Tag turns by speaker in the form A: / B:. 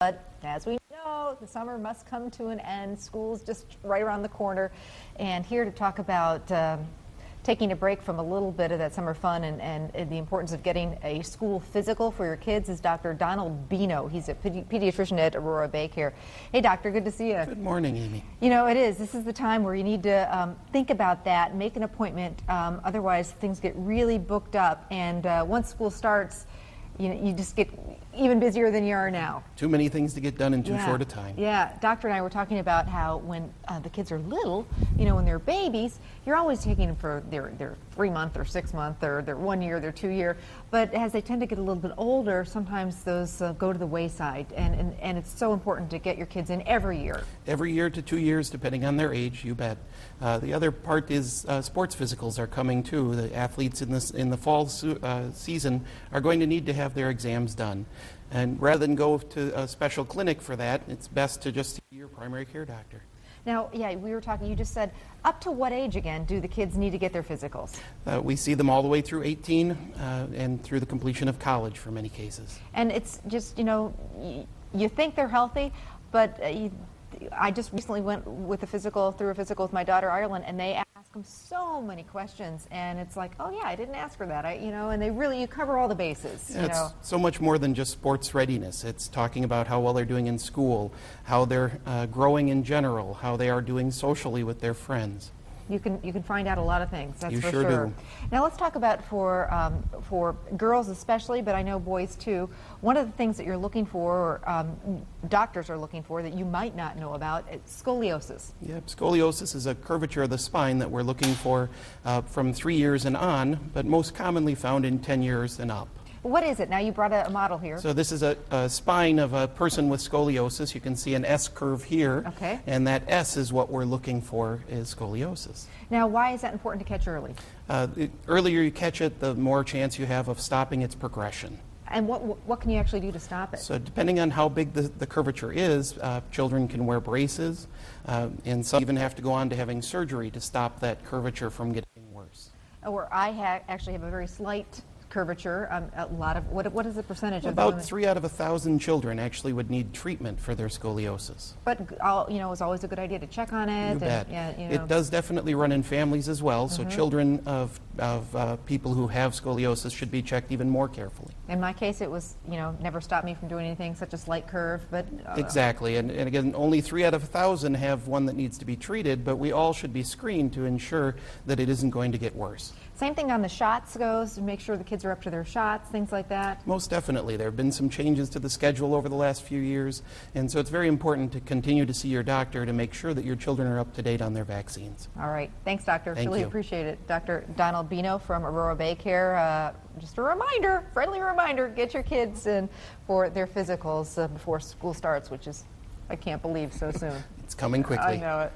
A: But as we know, the summer must come to an end. School's just right around the corner. And here to talk about taking a break from a little bit of that summer fun and the importance of getting a school physical for your kids is Dr. Donald Bino. He's a pediatrician at Aurora Bay Care. Hey, doctor, good to see you.
B: Good morning, Amy.
A: You know, it is. This is the time where you need to think about that, make an appointment. Otherwise, things get really booked up. And once school starts, you just get even busier than you are now.
B: Too many things to get done in too short a time.
A: Yeah, doctor and I were talking about how when the kids are little, when they're babies, you're always taking them for their 3-month or 6-month or their 1 year, their 2 year. But as they tend to get a little bit older, sometimes those go to the wayside. And it's so important to get your kids in every year.
B: Every year to 2 years, depending on their age, you bet. The other part is sports physicals are coming too. The athletes in the fall season are going to need to have their exams done. And rather than go to a special clinic for that, it's best to just see your primary care doctor.
A: Now, yeah, we were talking, you just said, up to what age, again, do the kids need to get their physicals?
B: We see them all the way through 18 and through the completion of college for many cases.
A: And it's just, you think they're healthy, but I just recently went through a physical with my daughter, Ireland, and they ask them so many questions, and it's like, oh yeah, I didn't ask for that, and you cover all the bases.
B: Yeah, it's so much more than just sports readiness. It's talking about how well they're doing in school, how they're growing in general, how they are doing socially with their friends.
A: You can find out a lot of things, that's for
B: sure. You sure do.
A: Now let's talk about for girls especially, but I know boys too. One of the things that you're looking for, or doctors are looking for, that you might not know about, is scoliosis.
B: Yep, scoliosis is a curvature of the spine that we're looking for from 3 years and on, but most commonly found in 10 years and up.
A: What is it? Now you brought a model here.
B: So this is a spine of a person with scoliosis. You can see an S curve here.
A: Okay.
B: And that S is what we're looking for, is scoliosis.
A: Now why is that important to catch early?
B: The earlier you catch it, the more chance you have of stopping its progression.
A: And what can you actually do to stop it?
B: So depending on how big the curvature is, children can wear braces, and some even have to go on to having surgery to stop that curvature from getting worse.
A: Or I actually have a very slight curvature. A lot of what is the percentage of
B: about 3 out of 1,000 children actually would need treatment for their scoliosis.
A: But it's always a good idea to check on it.
B: You bet. It does definitely run in families as well. So children of people who have scoliosis should be checked even more carefully.
A: In my case, it was never stopped me from doing anything, such a slight curve. But
B: exactly, and again, only 3 out of 1,000 have one that needs to be treated. But we all should be screened to ensure that it isn't going to get worse.
A: Same thing on the shots goes, to make sure the kids are up to their shots, things like that?
B: Most definitely. There have been some changes to the schedule over the last few years, and so it's very important to continue to see your doctor to make sure that your children are up to date on their vaccines.
A: All right. Thanks, doctor.
B: Thank
A: really
B: you.
A: Appreciate it. Dr. Donald Bino from Aurora Bay Care. Just a reminder, friendly reminder, get your kids in for their physicals before school starts, which is, I can't believe, so soon.
B: It's coming quickly.
A: I know it.